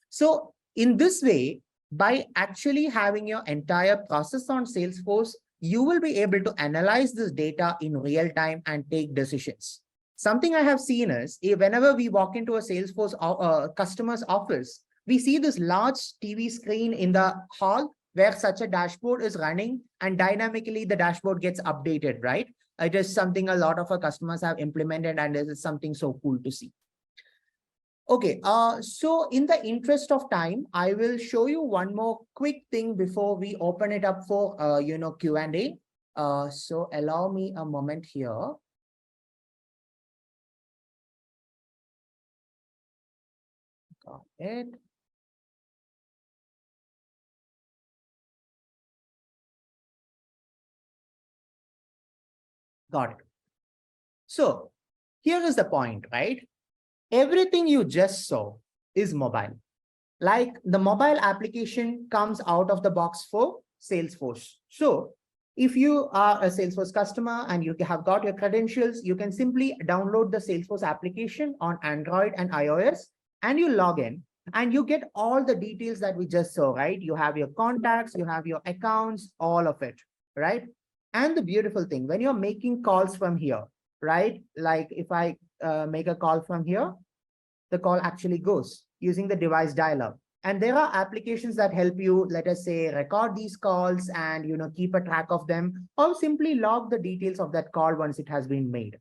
So in this way, by actually having your entire process on Salesforce, you will be able to analyze this data in real time and take decisions. Something I have seen is whenever we walk into a Salesforce customer's office, we see this large TV screen in the hall where such a dashboard is running, and dynamically the dashboard gets updated, right? It is something a lot of our customers have implemented, and it is something so cool to see. Okay, so in the interest of time, I will show you one more quick thing before we open it up for, Q&A. So allow me a moment here. Got it. Got it. So here is the point, right? everything you just saw is mobile. Like the mobile application comes out of the box for Salesforce. So if you are a Salesforce customer and you have got your credentials, you can simply download the Salesforce application on Android and iOS, and you log in and you get all the details that we just saw, right? You have your contacts, you have your accounts, all of it, right? And the beautiful thing, when you're making calls from here, right? Like if I make a call from here, the call actually goes using the device dialer. And there are applications that help you, let us say, record these calls and keep a track of them, or simply log the details of that call once it has been made,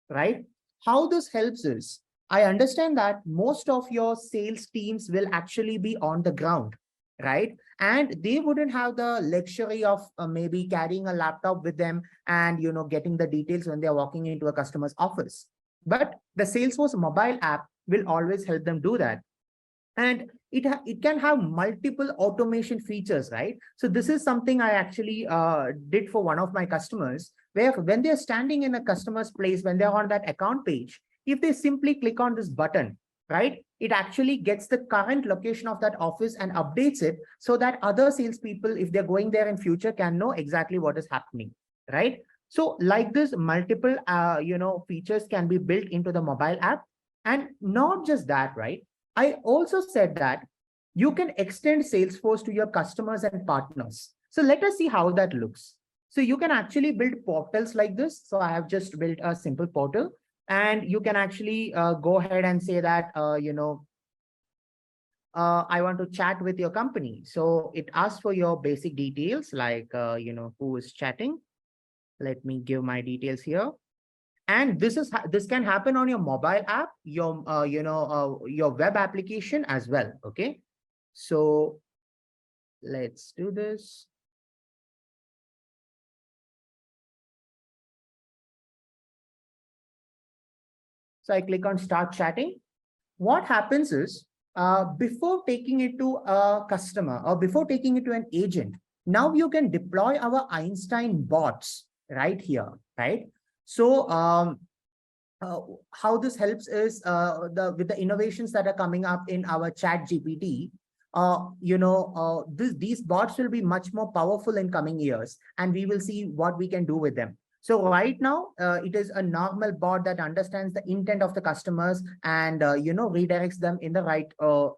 right? How this helps is, I understand that most of your sales teams will actually be on the ground, right? And they wouldn't have the luxury of maybe carrying a laptop with them and getting the details when they're walking into a customer's office. But the Salesforce mobile app will always help them do that. And it can have multiple automation features, right? So this is something I actually did for one of my customers, where when they're standing in a customer's place, when they're on that account page, if they simply click on this button, right, it actually gets the current location of that office and updates it so that other salespeople, if they're going there in future, can know exactly what is happening, right? So like this, multiple features can be built into the mobile app. And not just that, right? I also said that you can extend Salesforce to your customers and partners. So let us see how that looks. So you can actually build portals like this. So I have just built a simple portal, and you can actually go ahead and say that, I want to chat with your company. So it asks for your basic details like, who is chatting. Let me give my details here. And this can happen on your mobile app, your your web application as well. Okay, so let's do this. So I click on start chatting. What happens is, before taking it to a customer or before taking it to an agent, now you can deploy our Einstein bots right here, right? So how this helps is with the innovations that are coming up in our chat GPT, these bots will be much more powerful in coming years, and we will see what we can do with them. So right now, it is a normal bot that understands the intent of the customers and, redirects them in the right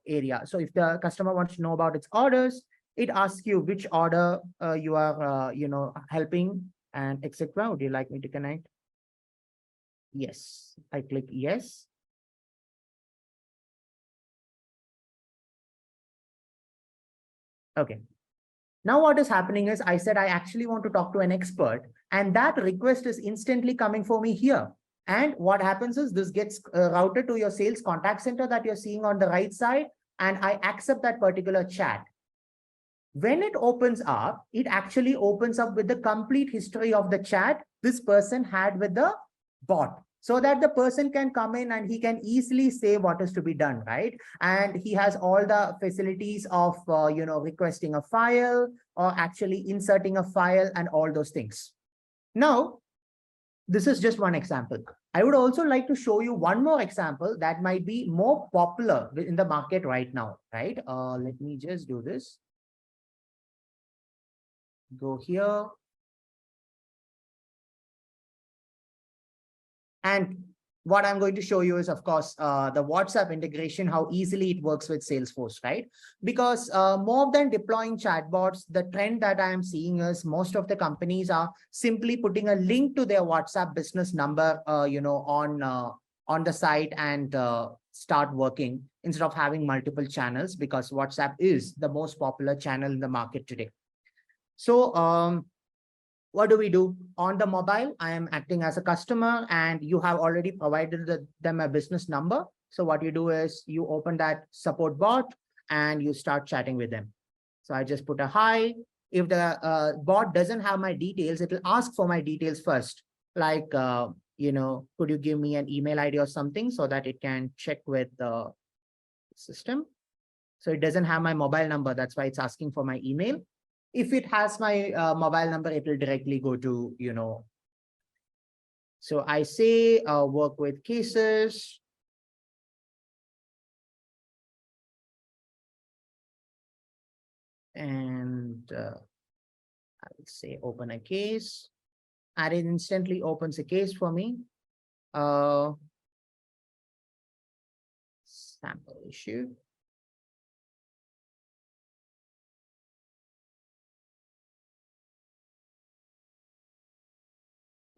area. So if the customer wants to know about its orders, it asks you which order you are, helping, and etc. Would you like me to connect? Yes, I click yes. Okay. Now what is happening is, I said I actually want to talk to an expert, and that request is instantly coming for me here. And what happens is this gets routed to your sales contact center that you're seeing on the right side, and I accept that particular chat. When it opens up, it actually opens up with the complete history of the chat this person had with the bot, so that the person can come in and he can easily say what is to be done, right? And he has all the facilities of, requesting a file or actually inserting a file and all those things. Now, this is just one example. I would also like to show you one more example that might be more popular in the market right now, right? Let me just do this. Go here. And what I'm going to show you is, of course, the WhatsApp integration, how easily it works with Salesforce, right? Because more than deploying chatbots, the trend that I am seeing is most of the companies are simply putting a link to their WhatsApp business number, on the site and start working instead of having multiple channels, because WhatsApp is the most popular channel in the market today. So what do we do? On the mobile, I am acting as a customer, and you have already provided them a business number. So what you do is you open that support bot and you start chatting with them. So I just put a hi. If the bot doesn't have my details, it will ask for my details first. Like, could you give me an email ID or something so that it can check with the system? So it doesn't have my mobile number. That's why it's asking for my email. If it has my mobile number, it will directly go to, So I say work with cases. And I will say open a case, and it instantly opens a case for me. Sample issue.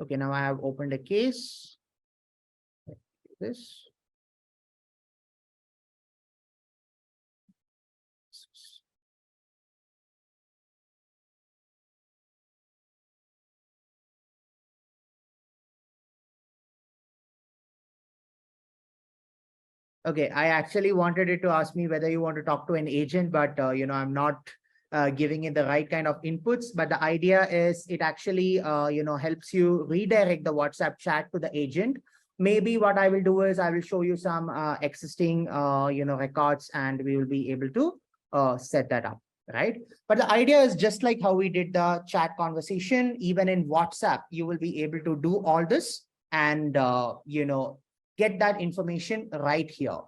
Okay, now I have opened a case. This. Okay, I actually wanted it to ask me whether you want to talk to an agent, but I'm not giving it the right kind of inputs. But the idea is it actually helps you redirect the WhatsApp chat to the agent. Maybe what I will do is I will show you some existing records, and we will be able to set that up, right? But the idea is just like how we did the chat conversation, even in WhatsApp, you will be able to do all this and get that information right here.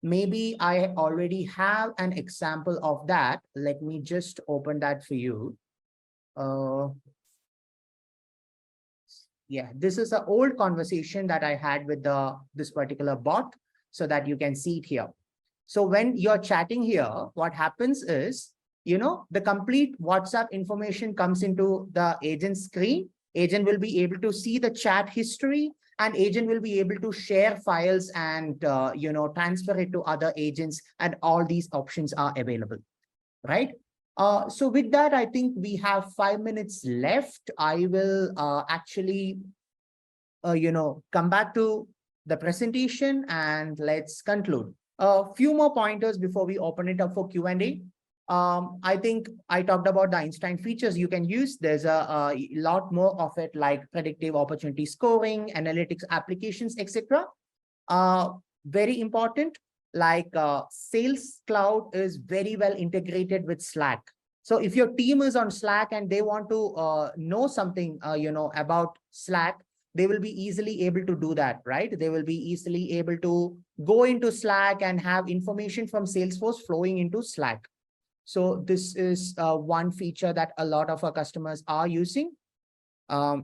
Maybe I already have an example of that. Let me just open that for you. Yeah, this is an old conversation that I had with this particular bot, so that you can see it here. So when you're chatting here, what happens is, the complete WhatsApp information comes into the agent screen. Agent will be able to see the chat history, and agent will be able to share files and transfer it to other agents, and all these options are available, right? So with that, I think we have 5 minutes left. I will actually come back to the presentation, and let's conclude. A few more pointers before we open it up for Q&A. I think I talked about the Einstein features you can use. There's a lot more of it, like predictive opportunity scoring, analytics applications, etc. Very important, like Sales Cloud is very well integrated with Slack. So if your team is on Slack and they want to know something, about Slack, they will be easily able to do that, right? They will be easily able to go into Slack and have information from Salesforce flowing into Slack. So this is one feature that a lot of our customers are using. Now,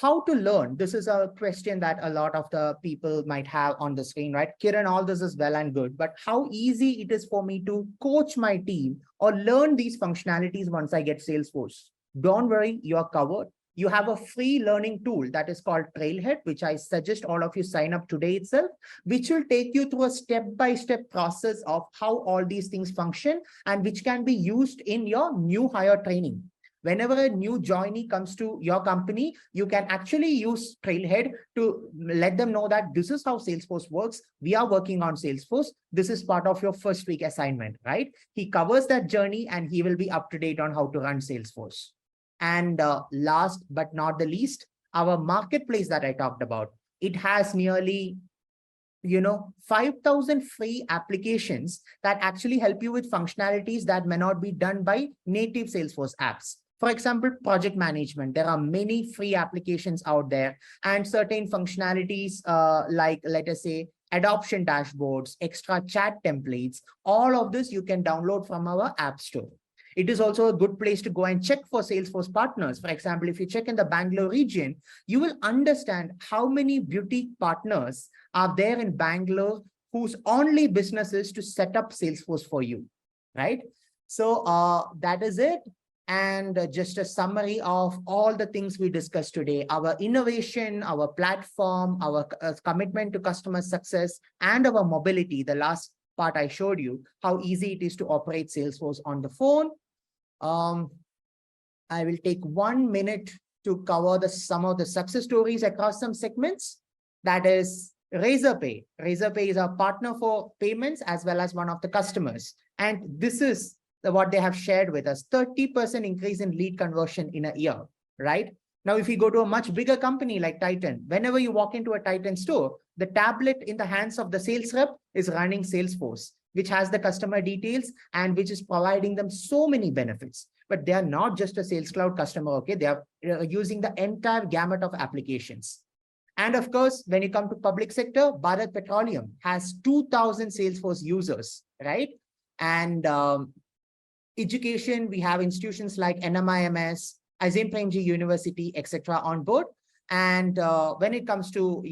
how to learn? This is a question that a lot of the people might have on the screen, right? Kiran, all this is well and good, but how easy it is for me to coach my team or learn these functionalities once I get Salesforce? Don't worry, you're covered. You have a free learning tool that is called Trailhead, which I suggest all of you sign up today itself, which will take you through a step-by-step process of how all these things function, and which can be used in your new hire training. Whenever a new joinee comes to your company, you can actually use Trailhead to let them know that this is how Salesforce works. We are working on Salesforce. This is part of your first week assignment, right? He covers that journey, and he will be up to date on how to run Salesforce. And last but not the least, our marketplace that I talked about, it has nearly 5,000 free applications that actually help you with functionalities that may not be done by native Salesforce apps. For example, project management. There are many free applications out there, and certain functionalities like, let us say, adoption dashboards, extra chat templates, all of this you can download from our app store. It is also a good place to go and check for Salesforce partners. For example, if you check in the Bangalore region, you will understand how many boutique partners are there in Bangalore whose only business is to set up Salesforce for you, right? So that is it. And just a summary of all the things we discussed today: our innovation, our platform, our commitment to customer success, and our mobility. The last part I showed you, how easy it is to operate Salesforce on the phone. I will take 1 minute to cover some of the success stories across some segments. That is Razorpay. Razorpay is our partner for payments as well as one of the customers. And this is what they have shared with us: 30% increase in lead conversion in a year, right? Now, if you go to a much bigger company like Titan, whenever you walk into a Titan store, the tablet in the hands of the sales rep is running Salesforce, which has the customer details and which is providing them so many benefits. But they are not just a Sales Cloud customer, okay? They are using the entire gamut of applications. And of course, when you come to public sector, Bharat Petroleum has 2,000 Salesforce users, right? And education, we have institutions like NMIMS, Azim Premji University, etc. on board. And when it comes to,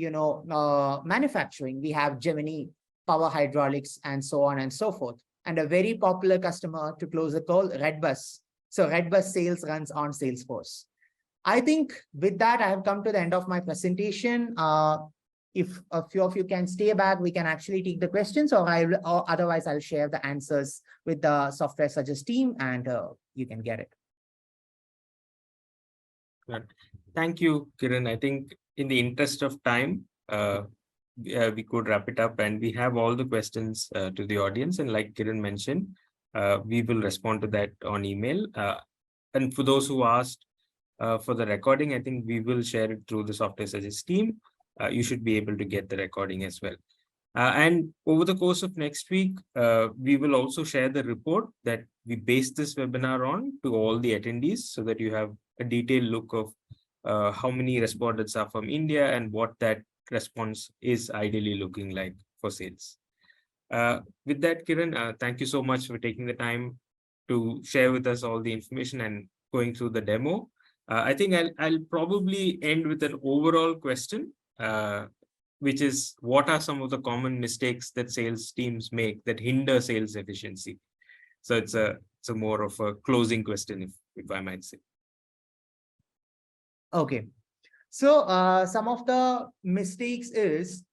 manufacturing, we have Gemini, Power Hydraulics, and so on and so forth. And a very popular customer to close the call, Redbus. So Redbus sales runs on Salesforce. I think with that, I have come to the end of my presentation. If a few of you can stay back, we can actually take the questions, or otherwise I'll share the answers with the Software Suggest team, and you can get it. Thank you, Kiran. I think in the interest of time, we could wrap it up, and we have all the questions to the audience. And like Kiran mentioned, we will respond to that on email. And for those who asked for the recording, I think we will share it through the Software Suggest team. You should be able to get the recording as well. And over the course of next week, we will also share the report that we based this webinar on to all the attendees, so that you have a detailed look of how many respondents are from India and what that response is ideally looking like for sales. With that, Kiran, thank you so much for taking the time to share with us all the information and going through the demo. I think I'll probably end with an overall question, which is, what are some of the common mistakes that sales teams make that hinder sales efficiency? So it's a more of a closing question, if I might say. Okay. So some of the mistakes is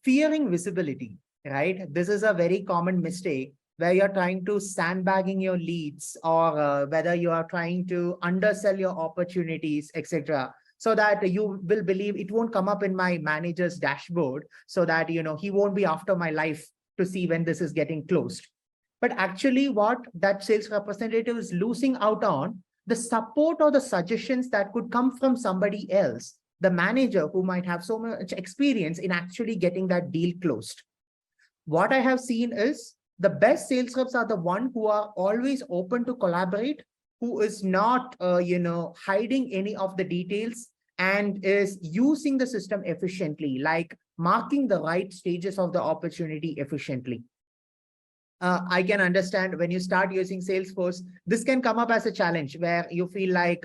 fearing visibility, right? This is a very common mistake where you're trying to sandbagging your leads, or whether you are trying to undersell your opportunities, etc. So that you will believe it won't come up in my manager's dashboard, so that, he won't be after my life to see when this is getting closed. But actually what that sales representative is losing out on, the support or the suggestions that could come from somebody else, the manager who might have so much experience in actually getting that deal closed. What I have seen is the best sales reps are the one who are always open to collaborate, who is not, hiding any of the details, and is using the system efficiently, like marking the right stages of the opportunity efficiently. I can understand when you start using Salesforce, this can come up as a challenge where you feel like,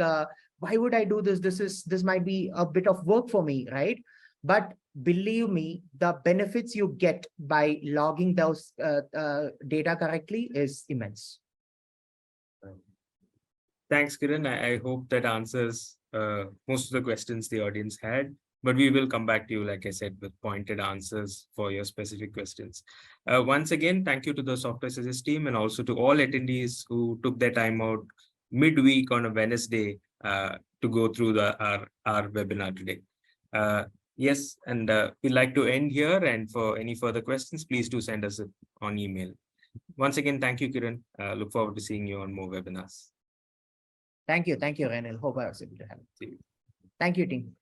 why would I do this? This might be a bit of work for me, right? But believe me, the benefits you get by logging those data correctly is immense. Thanks, Kiran. I hope that answers most of the questions the audience had, but we will come back to you, like I said, with pointed answers for your specific questions. Once again, thank you to the Software Suggest team, and also to all attendees who took their time out midweek on a Wednesday to go through our webinar today. Yes, and we'd like to end here, and for any further questions, please do send us on email. Once again, thank you, Kiran. Look forward to seeing you on more webinars. Thank you, Renil. Hope I was able to help. See you. Thank you, team.